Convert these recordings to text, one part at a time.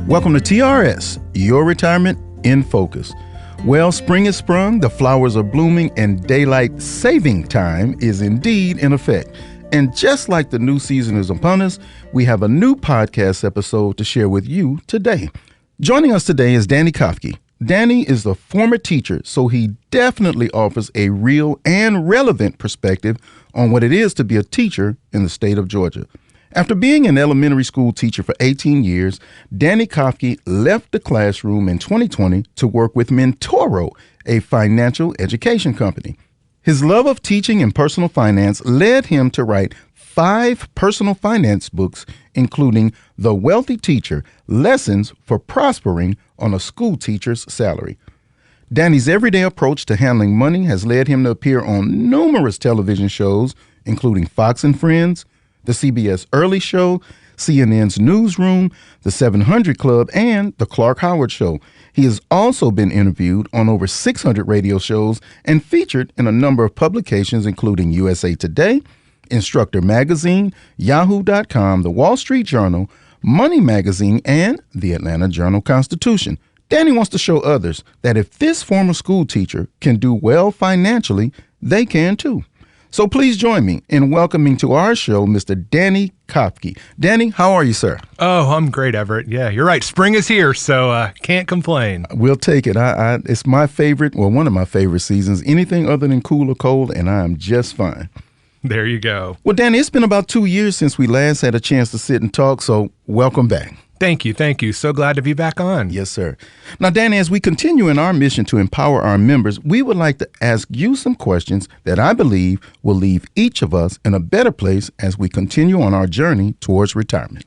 Welcome to TRS, your retirement in focus. Well, spring is sprung, the flowers are blooming, and daylight saving time is indeed in effect. And just like the new season is upon us, we have a new podcast episode to share with you today. Joining us today is Danny Kofke. Danny is a former teacher, so he definitely offers a real and relevant perspective on what it is to be a teacher in the state of Georgia. After being an elementary school teacher for 18 years, Danny Kofke left the classroom in 2020 to work with Mentoro, a financial education company. His love of teaching and personal finance led him to write 5 personal finance books, including The Wealthy Teacher: Lessons for Prospering on a School Teacher's Salary. Danny's everyday approach to handling money has led him to appear on numerous television shows, including Fox and Friends, the CBS Early Show, CNN's Newsroom, The 700 Club, and The Clark Howard Show. He has also been interviewed on over 600 radio shows and featured in a number of publications, including USA Today, Instructor Magazine, Yahoo.com, The Wall Street Journal, Money Magazine, and the Atlanta Journal-Constitution. Danny wants to show others that if this former school teacher can do well financially, they can too. So please join me in welcoming to our show Mr. Danny Kofke. Danny, how are you, sir? Oh, I'm great, Everett. Yeah, you're right. Spring is here, so can't complain. We'll take it. It's my favorite, well, one of my favorite seasons. Anything other than cool or cold, and I am just fine. There you go. Well, Danny, it's been about 2 years since we last had a chance to sit and talk, so welcome back. Thank you. Thank you. So glad to be back on. Yes, sir. Now, Danny, as we continue in our mission to empower our members, we would like to ask you some questions that I believe will leave each of us in a better place as we continue on our journey towards retirement.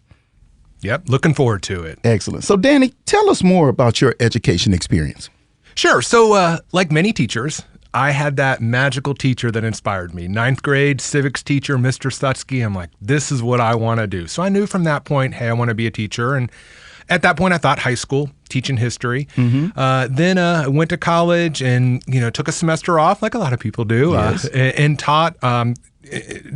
Yep. Looking forward to it. Excellent. So, Danny, tell us more about your education experience. Sure. So, like many teachers, I had that magical teacher that inspired me. 9th grade civics teacher, Mr. Stutsky. I'm like, this is what I want to do. So I knew from that point, hey, I want to be a teacher. And at that point, I thought high school, teaching history. Then I went to college and, took a semester off like a lot of people do, Yes. and taught.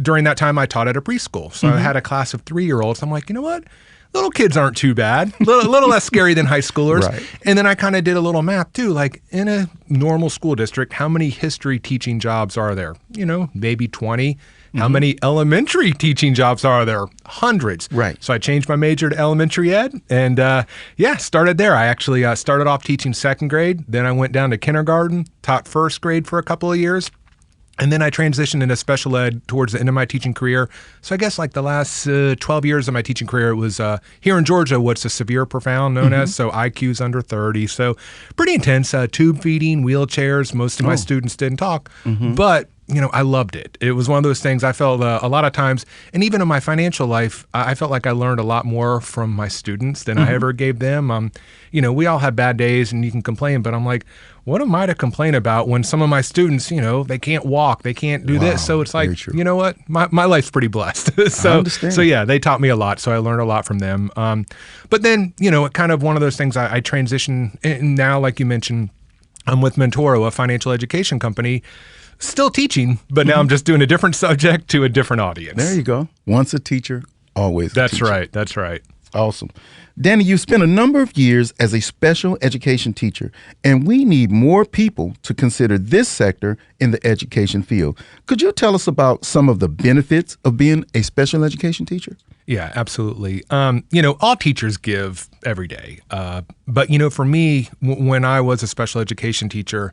During that time, I taught at a preschool. So I had a class of 3-year-olds. I'm like, you know what? Little kids aren't too bad. A little less scary than high schoolers. Right. And then I kind of did a little math too. Like in a normal school district, how many history teaching jobs are there? Maybe 20. How many elementary teaching jobs are there? Hundreds. Right. So I changed my major to elementary ed and started there. I actually started off teaching 2nd grade. Then I went down to kindergarten, taught 1st grade for a couple of years. And then I transitioned into special ed towards the end of my teaching career. So I guess like the last 12 years of my teaching career, it was here in Georgia, what's a severe profound known as, so IQ's under 30. So pretty intense, tube feeding, wheelchairs. Most of my students didn't talk, but I loved it. It was one of those things I felt a lot of times, and even in my financial life, I felt like I learned a lot more from my students than I ever gave them. We all have bad days and you can complain, but I'm like, what am I to complain about when some of my students, they can't walk, they can't do this. So it's like, you know what, my life's pretty blessed. So yeah, they taught me a lot. So I learned a lot from them. But then, kind of one of those things I transitioned, and now, like you mentioned, I'm with Mentoro, a financial education company. Still teaching, but now I'm just doing a different subject to a different audience. There you go. Once a teacher, always a teacher. That's right. That's right. Awesome. Danny, you spent a number of years as a special education teacher, and we need more people to consider this sector in the education field. Could you tell us about some of the benefits of being a special education teacher? Yeah, absolutely. All teachers give every day. But, for me, when I was a special education teacher,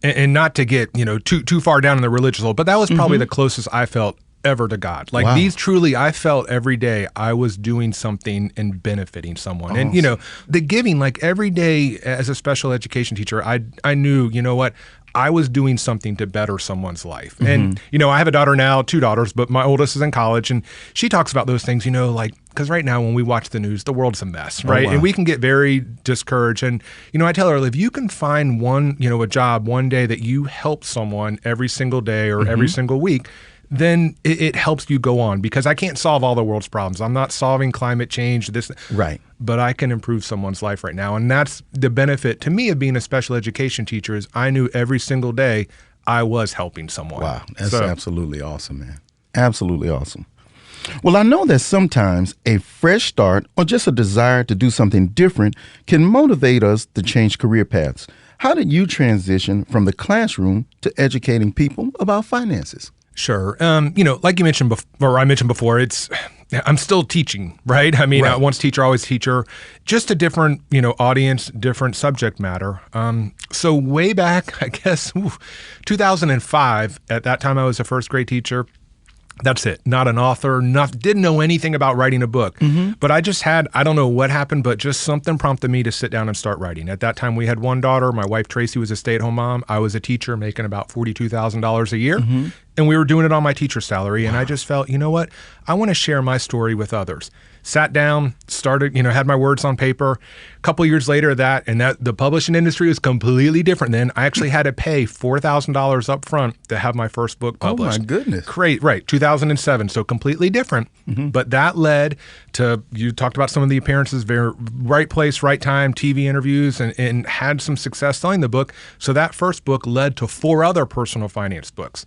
and not to get, too far down in the religious hole, but that was probably the closest I felt ever to God. Like these truly, I felt every day I was doing something and benefiting someone. Awesome. And, the giving, like every day as a special education teacher, I knew, what, I was doing something to better someone's life. And, I have a daughter now, 2 daughters, but my oldest is in college, and she talks about those things, like, because right now when we watch the news, the world's a mess, right? Oh, wow. And we can get very discouraged. And, I tell her, if you can find one, a job one day that you help someone every single day or every single week, then it helps you go on, because I can't solve all the world's problems. I'm not solving climate change, right, but I can improve someone's life right now. And that's the benefit to me of being a special education teacher, is I knew every single day I was helping someone. Wow, that's absolutely awesome, man. Absolutely awesome. Well, I know that sometimes a fresh start or just a desire to do something different can motivate us to change career paths. How did you transition from the classroom to educating people about finances? Sure. Like you mentioned before, or I mentioned before, I'm still teaching, right? I mean, Right. once teacher, always teacher, just a different, audience, different subject matter. So way back, I guess, 2005, at that time I was a first grade teacher. That's it. Not an author, didn't know anything about writing a book. But I just had, I don't know what happened, but just something prompted me to sit down and start writing. At that time, we had one daughter. My wife, Tracy, was a stay-at-home mom. I was a teacher making about $42,000 a year. And we were doing it on my teacher salary. And I just felt, you know what? I want to share my story with others. Sat down, started, had my words on paper. A couple years later, the publishing industry was completely different then. I actually had to pay $4,000 up front to have my first book published. Oh, my goodness. Great, right, 2007, so completely different. But that led to, you talked about some of the appearances, very right place, right time, TV interviews, and had some success selling the book. So that first book led to 4 other personal finance books.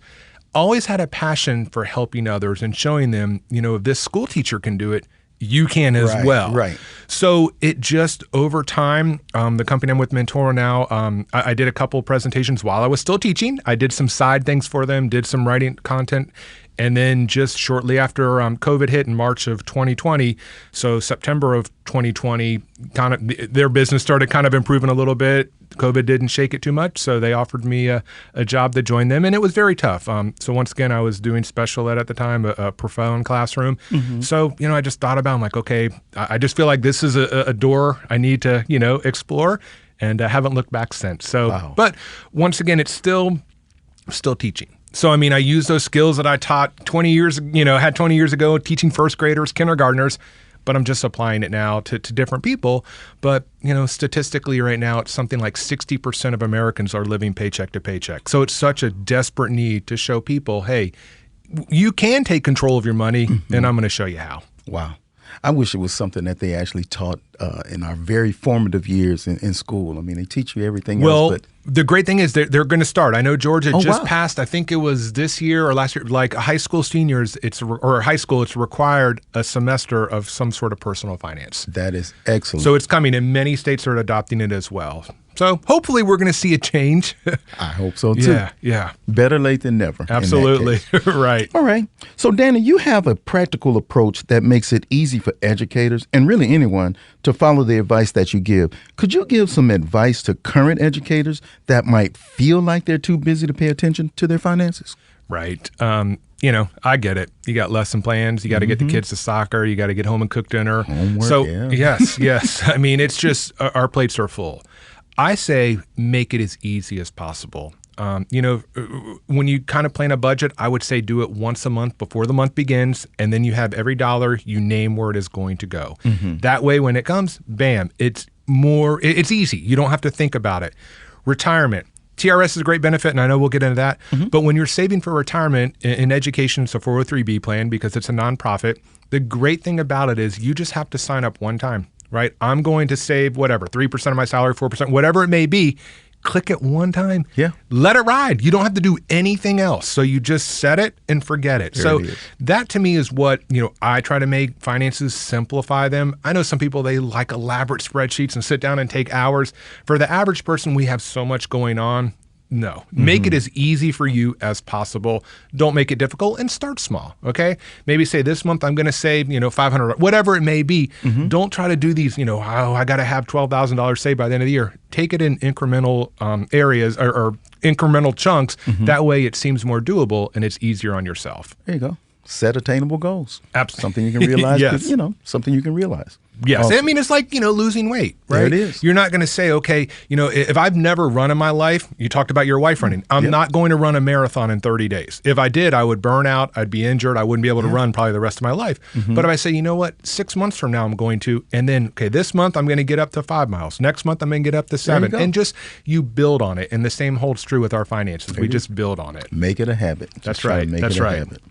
Always had a passion for helping others and showing them, if this school teacher can do it, you can as well. Right. So it just over time, the company I'm with, Mentoro now, I did a couple presentations while I was still teaching. I did some side things for them, did some writing content. And then just shortly after COVID hit in March of 2020, so September of 2020, kind of their business started kind of improving a little bit. COVID didn't shake it too much, so they offered me a job to join them, and it was very tough. So once again, I was doing special ed at the time, a profound classroom. So, I just thought about, I'm like, okay, I just feel like this is a door I need to, explore, and I haven't looked back since. So, Wow. But once again, it's still teaching. So, I mean, I use those skills that I taught 20 years ago, teaching first graders, kindergartners, but I'm just applying it now to different people. But, statistically right now, it's something like 60% of Americans are living paycheck to paycheck. So it's such a desperate need to show people, hey, you can take control of your money, and I'm going to show you how. Wow. I wish it was something that they actually taught in our very formative years in school. I mean, they teach you everything else. But the great thing is they're going to start. I know Georgia just wow. passed, I think it was this year or last year, like high school seniors, it's required a semester of some sort of personal finance. That is excellent. So it's coming, and many states are adopting it as well. So hopefully we're going to see a change. I hope so too. Yeah. Better late than never. in that Absolutely. case. Right. All right. So, Danny, you have a practical approach that makes it easy for educators and really anyone to follow the advice that you give. Could you give some advice to current educators that might feel like they're too busy to pay attention to their finances? Right. I get it. You got lesson plans. You got to get the kids to soccer. You got to get home and cook dinner. Homework, so, yeah. yes. I mean, it's just our plates are full. I say make it as easy as possible. When you kind of plan a budget, I would say do it once a month before the month begins, and then you have every dollar, you name where it is going to go. That way, when it comes, bam, it's easy. You don't have to think about it. Retirement. TRS is a great benefit, and I know we'll get into that. But when you're saving for retirement in education, it's a 403B plan because it's a nonprofit. The great thing about it is you just have to sign up one time. Right? I'm going to save 3% of my salary, 4%, whatever it may be. Click it one time. Yeah. Let it ride. You don't have to do anything else. So you just set it and forget it. There it is. That to me is what, I try to make finances, simplify them. I know some people, they like elaborate spreadsheets and sit down and take hours. For the average person, we have so much going on. No, make it as easy for you as possible. Don't make it difficult, and start small. Okay. Maybe say this month I'm going to save, $500, whatever it may be. Don't try to do these, I got to have $12,000 saved by the end of the year. Take it in incremental areas or incremental chunks. That way it seems more doable and it's easier on yourself. There you go. Set attainable goals. Absolutely. Something you can realize. Yes. Something you can realize. Yes. Awesome. I mean, it's like, losing weight, right? There it is. You're not going to say, okay, if I've never run in my life, you talked about your wife running. I'm not going to run a marathon in 30 days. If I did, I would burn out. I'd be injured. I wouldn't be able to run probably the rest of my life. But if I say, 6 months from now, I'm going to, and then, this month I'm going to get up to 5 miles. Next month I'm going to get up to 7. go. And just, you build on it. And the same holds true with our finances. We just build on it. Make it a habit. That's try to right. Make That's it a right. habit.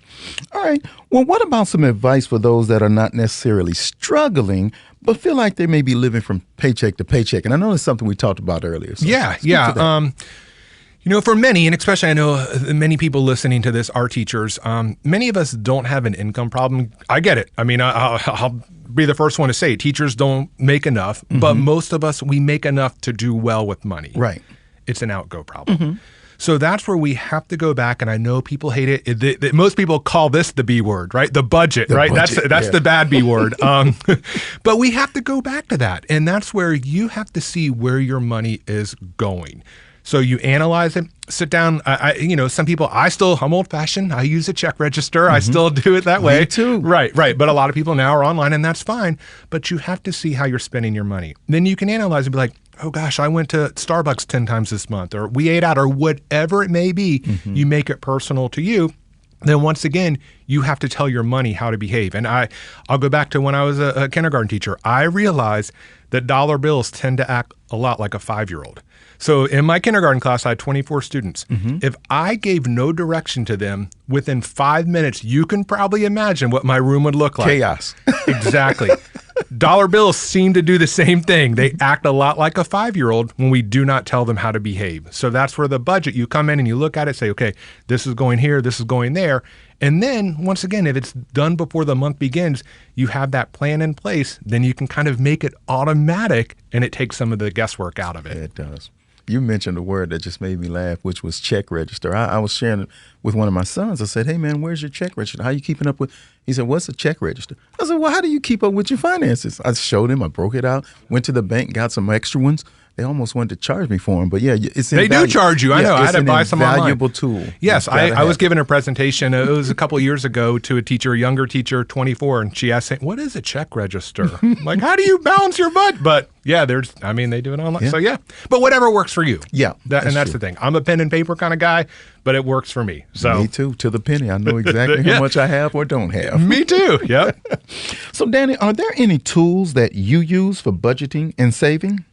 All right. Well, what about some advice for those that are not necessarily struggling, but feel like they may be living from paycheck to paycheck? And I know it's something we talked about earlier. So Yeah. speak to that. For many, and especially I know many people listening to this are teachers, many of us don't have an income problem. I get it. I mean, I'll be the first one to say teachers don't make enough, but most of us, we make enough to do well with money. Right. It's an outgo problem. So that's where we have to go back, and I know people hate it. Most people call this the B word, right? The budget, right? That's the bad B word. But we have to go back to that, and that's where you have to see where your money is going. So you analyze it, sit down. Some people, I'm old fashioned. I use a check register. I still do it that way. Me too. Right. But a lot of people now are online, and that's fine. But you have to see how you're spending your money. Then you can analyze and be like, oh gosh, I went to Starbucks 10 times this month, or we ate out, or whatever it may be. You make it personal to you. Then once again, you have to tell your money how to behave. And I'll go back to when I was a kindergarten teacher. I realized that dollar bills tend to act a lot like a 5-year-old. So in my kindergarten class, I had 24 students. If I gave no direction to them, within 5 minutes, you can probably imagine what my room would look like. Chaos. Exactly. Dollar bills seem to do the same thing. They act a lot like a 5-year-old when we do not tell them how to behave. So that's where the budget, you come in and you look at it, say, okay, this is going here, this is going there. And then once again, if it's done before the month begins, you have that plan in place, then you can kind of make it automatic and it takes some of the guesswork out of it. It does. You mentioned a word that just made me laugh, which was check register. I was sharing it with one of my sons. I said, hey, man, where's your check register? How you keeping up with? He said, what's a check register? I said, well, how do you keep up with your finances? I showed him. I broke it out, went to the bank, got some extra ones. They almost wanted to charge me for them. But, yeah, it's They do charge you. I know. I had to buy some online. It's a valuable tool. Yes, I was giving a presentation. It was a couple of years ago to a teacher, a younger teacher, 24, and she asked, what is a check register? I'm like, how do you balance your budget? But, yeah, they do it online. Yeah. So, yeah. But whatever works for you. Yeah. That's the thing. I'm a pen and paper kind of guy, but it works for me. So me too, to the penny. I know exactly how much I have or don't have. Me too. Yep. So, Danny, are there any tools that you use for budgeting and saving?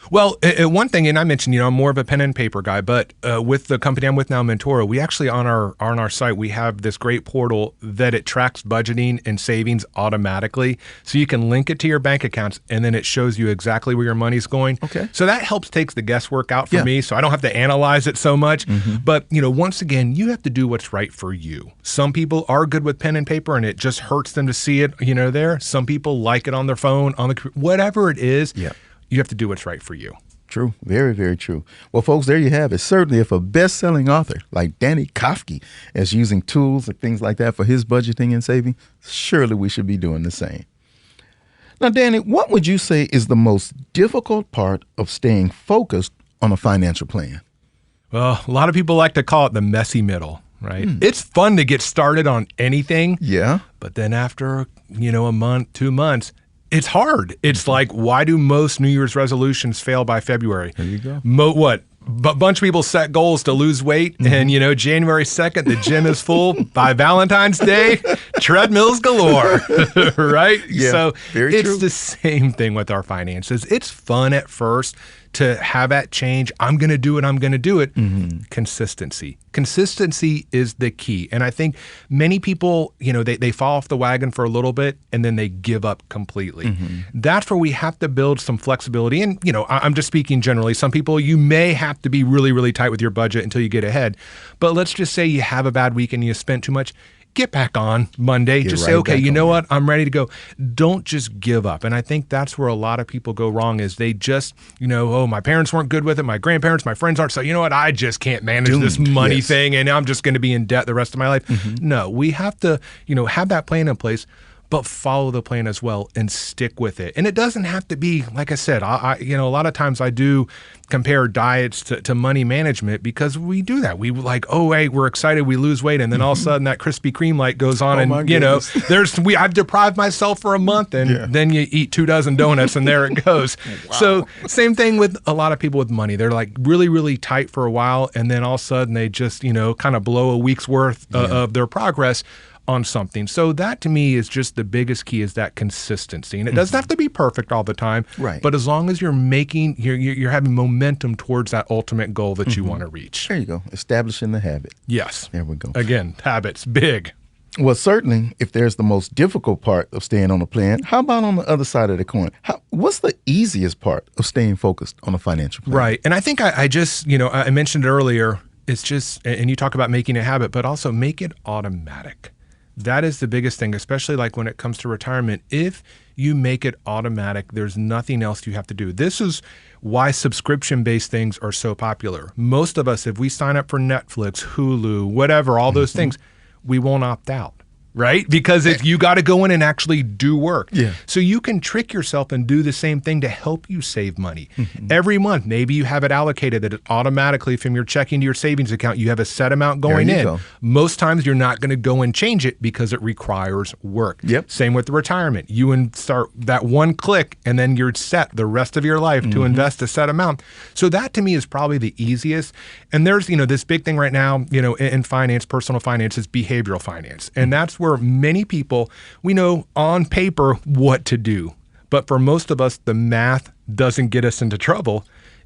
Well, one thing, and I mentioned, I'm more of a pen and paper guy, but with the company I'm with now, Mentora, we actually on our site, we have this great portal that it tracks budgeting and savings automatically. So you can link it to your bank accounts and then it shows you exactly where your money's going. Okay. So that takes the guesswork out for me. So I don't have to analyze it so much. But, once again, you have to do what's right for you. Some people are good with pen and paper and it just hurts them to see it, there. Some people like it on their phone, on the whatever it is. Yeah. You have to do what's right for you. True. Very, very true. Well, folks, there you have it. Certainly, if a best-selling author like Danny Kofke is using tools and things like that for his budgeting and saving, surely we should be doing the same. Now, Danny, what would you say is the most difficult part of staying focused on a financial plan? Well, a lot of people like to call it the messy middle, right? It's fun to get started on anything. Yeah. But then after, a month, 2 months, it's hard. It's like, why do most New Year's resolutions fail by February? There you go. A bunch of people set goals to lose weight, and January 2nd, the gym is full. By Valentine's Day, treadmills galore, right? Yeah, so very true. It's the same thing with our finances. It's fun at first to have that change. I'm going to do it. Consistency. Consistency is the key. And I think many people, they fall off the wagon for a little bit and then they give up completely. That's where we have to build some flexibility. And, I'm just speaking generally. Some people, you may have to be really, really tight with your budget until you get ahead. But let's just say you have a bad week and you spent too much. Get back on Monday. Just say, okay, you know what? I'm ready to go. Don't just give up. And I think that's where a lot of people go wrong is they just, my parents weren't good with it. My grandparents, my friends aren't. So, you know what? I just can't manage this money thing and I'm just going to be in debt the rest of my life. No, we have to, have that plan in place, but follow the plan as well and stick with it. And it doesn't have to be, like I said, a lot of times I do compare diets to money management because we do that. We like, hey, we're excited, we lose weight, and then all of a sudden that Krispy Kreme light goes on, and I've deprived myself for a month, and then you eat 24 donuts, and there it goes. Wow. So same thing with a lot of people with money. They're like really, really tight for a while, and then all of a sudden they just kind of blow a week's worth of their progress on something. So that to me is just the biggest key is that consistency. And it doesn't have to be perfect all the time, right? But as long as you're you're having momentum towards that ultimate goal that you want to reach. There you go. Establishing the habit. Yes. There we go. Again, habits, big. Well, certainly, if there's the most difficult part of staying on a plan, how about on the other side of the coin? What's the easiest part of staying focused on a financial plan? Right. And I think I just, I mentioned earlier, it's just, and you talk about making a habit, but also make it automatic. That is the biggest thing, especially like when it comes to retirement. If you make it automatic, there's nothing else you have to do. This is why subscription-based things are so popular. Most of us, if we sign up for Netflix, Hulu, whatever, all those things, we won't opt out, right? Because if you got to go in and actually do work. Yeah. So you can trick yourself and do the same thing to help you save money. Every month, maybe you have it allocated that it automatically from your checking to your savings account, you have a set amount going in. Go. Most times you're not going to go and change it because it requires work. Yep. Same with the retirement. You start that one click and then you're set the rest of your life to invest a set amount. So that to me is probably the easiest. And there's, this big thing right now, in finance, personal finance is behavioral finance. And that's where many people, we know on paper what to do. But for most of us, the math doesn't get us into trouble.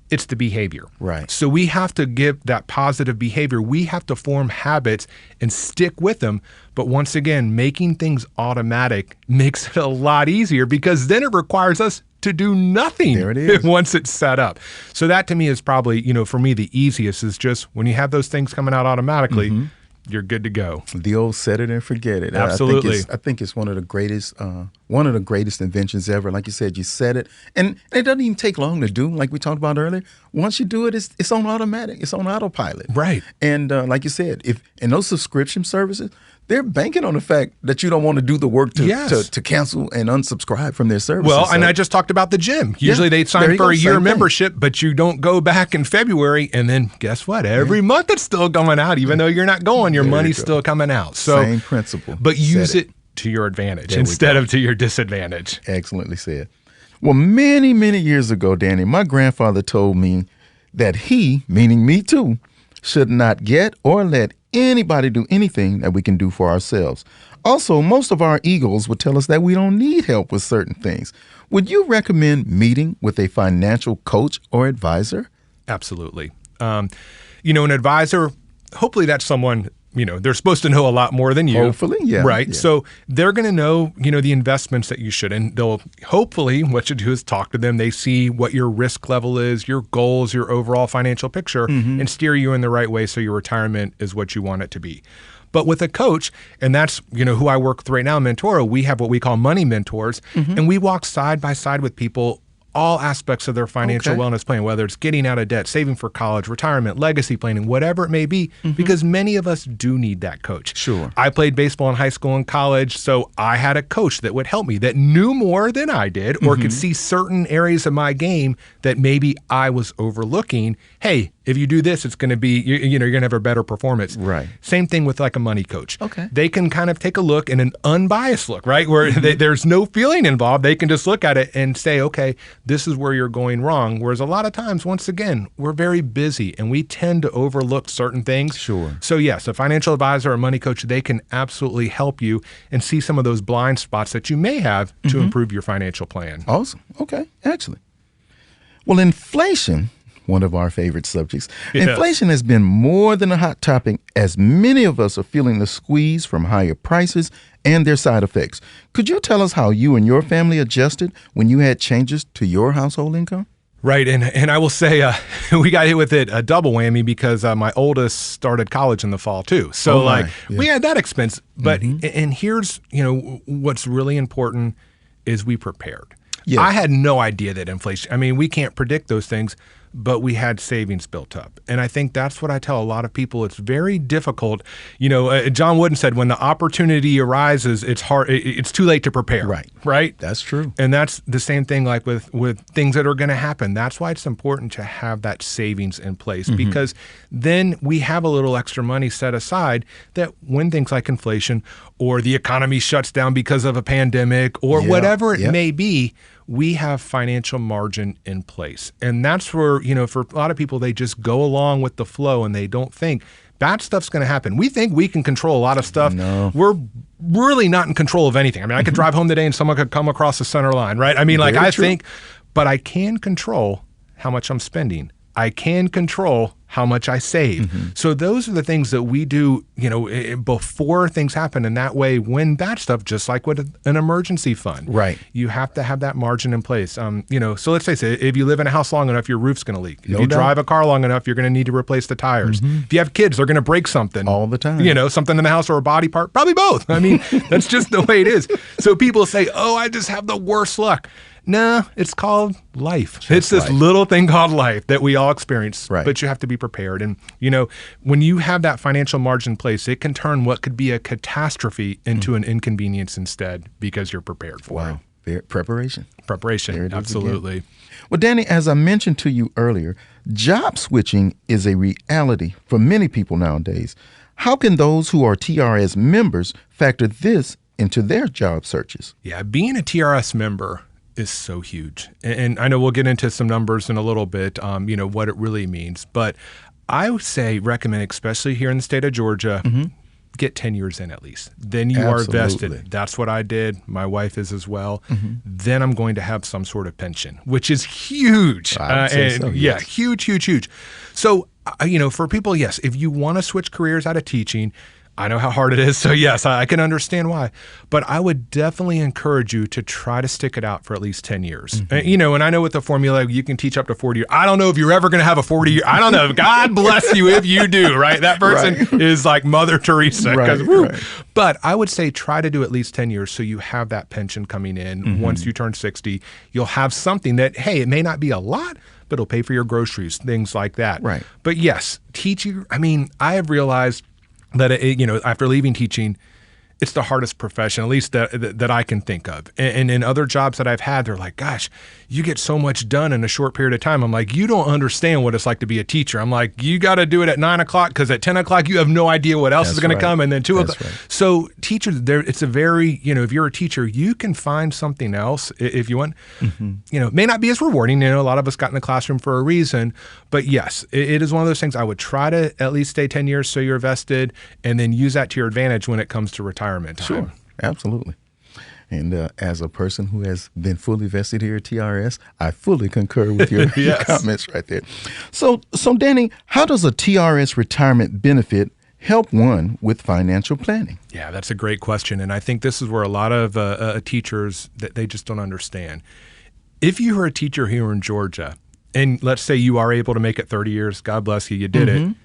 It's the behavior. Right. So we have to give that positive behavior. We have to form habits and stick with them. But once again, making things automatic makes it a lot easier because then it requires us to do nothing. There it is. Once it's set up. So that to me is probably, for me, the easiest is just when you have those things coming out automatically, you're good to go. The old set it and forget it. Absolutely. I think it's one of the greatest inventions ever. Like you said, you set it, and it doesn't even take long to do. Like we talked about earlier, once you do it, it's on automatic. It's on autopilot. Right. And like you said, if in those subscription services, they're banking on the fact that you don't want to do the work to cancel and unsubscribe from their services. Well, and I just talked about the gym. Usually they sign for a year membership, but you don't go back in February. And then guess what? Every month it's still going out. Even though you're not going, your money's still coming out. So same principle. But use it to your advantage instead of to your disadvantage. Excellently said. Well, many, many years ago, Danny, my grandfather told me that he, meaning me too, should not get or let anybody do anything that we can do for ourselves. Also, most of our egos would tell us that we don't need help with certain things. Would you recommend meeting with a financial coach or advisor? Absolutely. An advisor, hopefully that's someone, they're supposed to know a lot more than you. Hopefully, yeah. Right. Yeah. So they're going to know, the investments that you should. And they'll hopefully what you do is talk to them. They see what your risk level is, your goals, your overall financial picture, and steer you in the right way so your retirement is what you want it to be. But with a coach, and that's, who I work with right now, Mentoro, we have what we call money mentors, and we walk side by side with people all aspects of their financial wellness plan, whether it's getting out of debt, saving for college, retirement, legacy planning, whatever it may be, because many of us do need that coach. Sure. I played baseball in high school and college, so I had a coach that would help me that knew more than I did or could see certain areas of my game that maybe I was overlooking. Hey, if you do this, it's going to be, you're going to have a better performance. Right. Same thing with like a money coach. Okay. They can kind of take a look in an unbiased look, right? Where there's no feeling involved. They can just look at it and say, okay, this is where you're going wrong. Whereas a lot of times, once again, we're very busy and we tend to overlook certain things. Sure. So yes, a financial advisor or money coach, they can absolutely help you and see some of those blind spots that you may have to improve your financial plan. Awesome. Okay. Excellent. Well, inflation, one of our favorite subjects. Yes. Inflation has been more than a hot topic as many of us are feeling the squeeze from higher prices and their side effects. Could you tell us how you and your family adjusted when you had changes to your household income? Right. And I will say we got hit with a double whammy because my oldest started college in the fall too. So we had that expense. But and here's, what's really important is we prepared. Yes. I had no idea that inflation, we can't predict those things, but we had savings built up. And I think that's what I tell a lot of people. It's very difficult. John Wooden said, when the opportunity arises, it's hard. It's too late to prepare. Right. Right. That's true. And that's the same thing like with things that are going to happen. That's why it's important to have that savings in place because then we have a little extra money set aside that when things like inflation or the economy shuts down because of a pandemic or whatever it may be, we have financial margin in place. And that's where, for a lot of people, they just go along with the flow and they don't think bad stuff's going to happen. We think we can control a lot of stuff. No. We're really not in control of anything. I could drive home today and someone could come across the center line, right? I think, but I can control how much I'm spending. I can control how much I save. So those are the things that we do, before things happen. And that way, when bad stuff, just like with an emergency fund, Right. you have to have that margin in place. So let's face it, if you live in a house long enough, your roof's going to leak. If you drive a car long enough, you're going to need to replace the tires. If you have kids, they're going to break something. All the time. Something in the house or a body part, probably both. I mean, that's just the way it is. So people say, oh, I just have the worst luck. No, it's called life. It's this little thing called life that we all experience, but you have to be prepared. And, when you have that financial margin in place, it can turn what could be a catastrophe into an inconvenience instead because you're prepared for it. Preparation. Preparation, absolutely. Well, Danny, as I mentioned to you earlier, job switching is a reality for many people nowadays. How can those who are TRS members factor this into their job searches? Yeah, being a TRS member is so huge. And I know we'll get into some numbers in a little bit, what it really means. But I would say recommend, especially here in the state of Georgia, get 10 years in at least. Then you are vested. That's what I did. My wife is as well. Then I'm going to have some sort of pension, which is huge. Huge. So, for people, yes, if you want to switch careers out of teaching, I know how hard it is. So yes, I can understand why. But I would definitely encourage you to try to stick it out for at least 10 years. And I know with the formula, you can teach up to 40 years. I don't know if you're ever going to have a 40-year. I don't know. God bless you if you do, right? That person is like Mother Teresa. But I would say try to do at least 10 years so you have that pension coming in. Once you turn 60, you'll have something that, hey, it may not be a lot, but it'll pay for your groceries, things like that. Right. But yes, teaching, I have realized that after leaving teaching, it's the hardest profession, at least that I can think of. And in other jobs that I've had, they're like, gosh, you get so much done in a short period of time. I'm like, you don't understand what it's like to be a teacher. I'm like, you got to do it at 9 o'clock because at 10 o'clock, you have no idea what else is going to come. And then 2 o'clock. So teachers, it's a very, if you're a teacher, you can find something else if you want. It may not be as rewarding. A lot of us got in the classroom for a reason. But yes, it is one of those things I would try to at least stay 10 years so you're vested and then use that to your advantage when it comes to retirement time. Sure, absolutely. And as a person who has been fully vested here at TRS, I fully concur with your, your comments right there. So Danny, how does a TRS retirement benefit help one with financial planning? Yeah, that's a great question. And I think this is where a lot of teachers, that they just don't understand. If you are a teacher here in Georgia, and let's say you are able to make it 30 years, God bless you, you did it,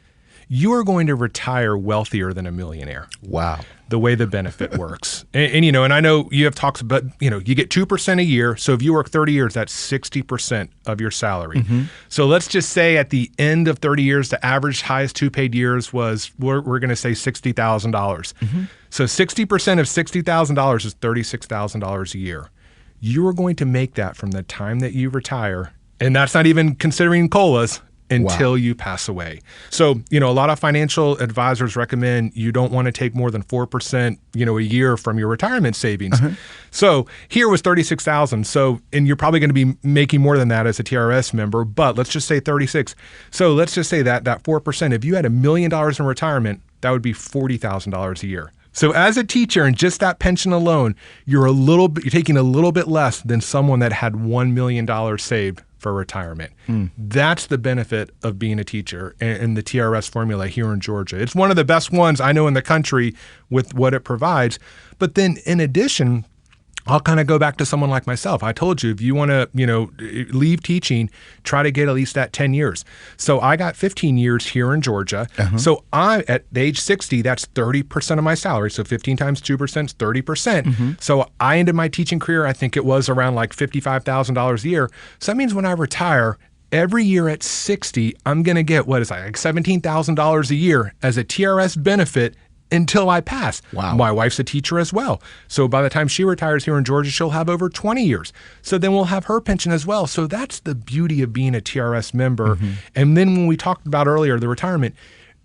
you are going to retire wealthier than a millionaire. Wow. The way the benefit works. And I know you have talks about, you get 2% a year. So if you work 30 years, that's 60% of your salary. So let's just say at the end of 30 years, the average highest 2 paid years was, we're going to say $60,000. So 60% of $60,000 is $36,000 a year. You are going to make that from the time that you retire. And that's not even considering COLAs. Until you pass away. So, a lot of financial advisors recommend you don't want to take more than 4%, a year from your retirement savings. So here was $36,000. So, and you're probably going to be making more than that as a TRS member, but let's just say 36. So let's just say that 4%, if you had $1 million in retirement, that would be $40,000 a year. So as a teacher and just that pension alone, you're taking a little bit less than someone that had $1 million saved for retirement. That's the benefit of being a teacher and the TRS formula here in Georgia. It's one of the best ones I know in the country with what it provides. But then in addition, I'll kind of go back to someone like myself. I told you, if you want to, leave teaching, try to get at least that 10 years. So I got 15 years here in Georgia. So at age 60, that's 30% of my salary. So 15 times 2% is 30%. So I ended my teaching career, I think it was around like $55,000 a year. So that means when I retire, every year at 60, I'm going to get, like $17,000 a year as a TRS benefit until I pass. Wow. My wife's a teacher as well. So by the time she retires here in Georgia, she'll have over 20 years. So then we'll have her pension as well. So that's the beauty of being a TRS member. And then when we talked about earlier, the retirement,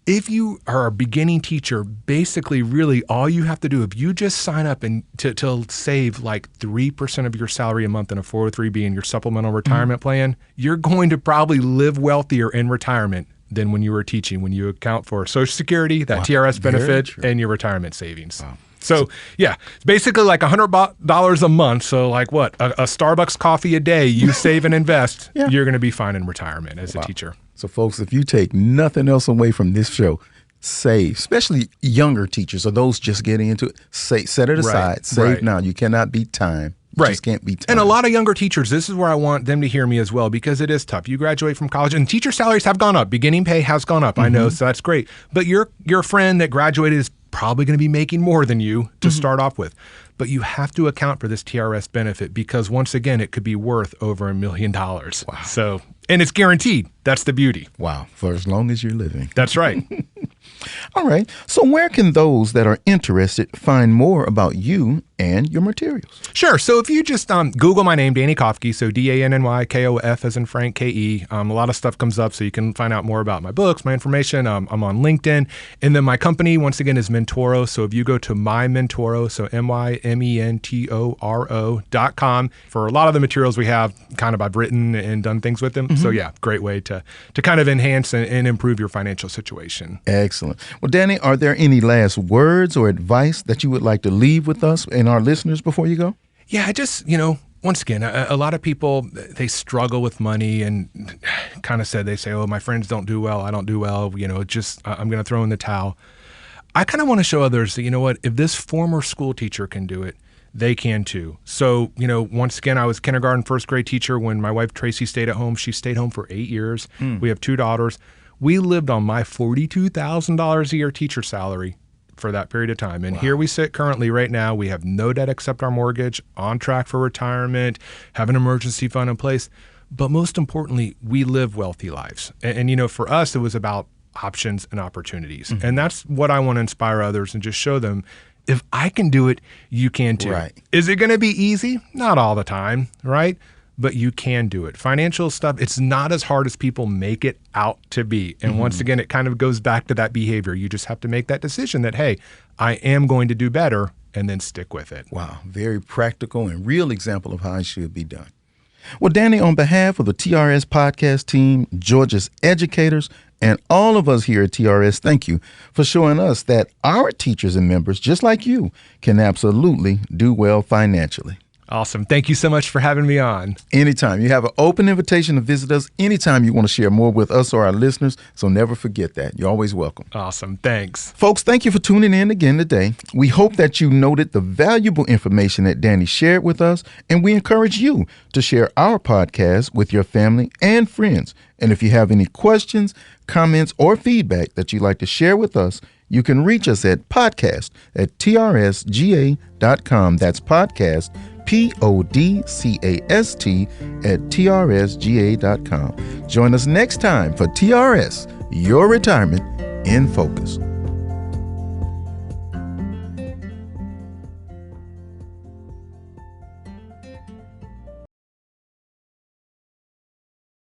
if you are a beginning teacher, basically really all you have to do, if you just sign up and to save like 3% of your salary a month in a 403B in your supplemental retirement plan, you're going to probably live wealthier in retirement than when you were teaching, when you account for Social Security, that TRS benefit, and your retirement savings. So yeah, it's basically like $100 a month. So like what, a Starbucks coffee a day, you save and invest, you're going to be fine in retirement as a teacher. So, folks, if you take nothing else away from this show, save, especially younger teachers or those just getting into it. Set it aside. Save now. You cannot beat time. You just can't beat time. And a lot of younger teachers, this is where I want them to hear me as well, because it is tough. You graduate from college and teacher salaries have gone up. Beginning pay has gone up. I know, so that's great. But your friend that graduated is probably going to be making more than you to start off with. But you have to account for this TRS benefit because once again, it could be worth over $1 million. Wow. So, and it's guaranteed. That's the beauty. Wow. For as long as you're living. That's right. All right. So where can those that are interested find more about you and your materials? Sure. So if you just Google my name, Danny Kofke, so DANNYKOF as in Frank, KE, a lot of stuff comes up so you can find out more about my books, my information. I'm on LinkedIn. And then my company, once again, is Mentoro. So if you go to MyMentoro, so MyMentoro.com, for a lot of the materials we have, kind of I've written and done things with them. So yeah, great way to kind of enhance and improve your financial situation. Excellent. Well, Danny, are there any last words or advice that you would like to leave with us and our listeners before you go? Yeah, I just, once again, a lot of people, they struggle with money and kind of they say, oh, my friends don't do well. I don't do well. I'm going to throw in the towel. I kind of want to show others that, you know what, if this former school teacher can do it, they can too. So, once again, I was kindergarten, first grade teacher when my wife Tracy stayed at home. She stayed home for 8 years. We have 2 daughters. We lived on my $42,000 a year teacher salary for that period of time. And here we sit currently right now. We have no debt except our mortgage, on track for retirement, have an emergency fund in place. But most importantly, we live wealthy lives. And for us, it was about options and opportunities. And that's what I want to inspire others and just show them, if I can do it, you can too. Right. Is it going to be easy? Not all the time, right? But you can do it. Financial stuff, it's not as hard as people make it out to be. And once again, it kind of goes back to that behavior. You just have to make that decision that, hey, I am going to do better, and then stick with it. Wow. Very practical and real example of how it should be done. Well, Danny, on behalf of the TRS podcast team, Georgia's educators, and all of us here at TRS, thank you for showing us that our teachers and members, just like you, can absolutely do well financially. Awesome. Thank you so much for having me on. Anytime. You have an open invitation to visit us anytime you want to share more with us or our listeners, so never forget that. You're always welcome. Awesome. Thanks. Folks, thank you for tuning in again today. We hope that you noted the valuable information that Danny shared with us, and we encourage you to share our podcast with your family and friends. And if you have any questions, comments, or feedback that you'd like to share with us, you can reach us at podcast@trsga.com. That's podcast, podcast @trsga.com. Join us next time for TRS, Your Retirement in Focus.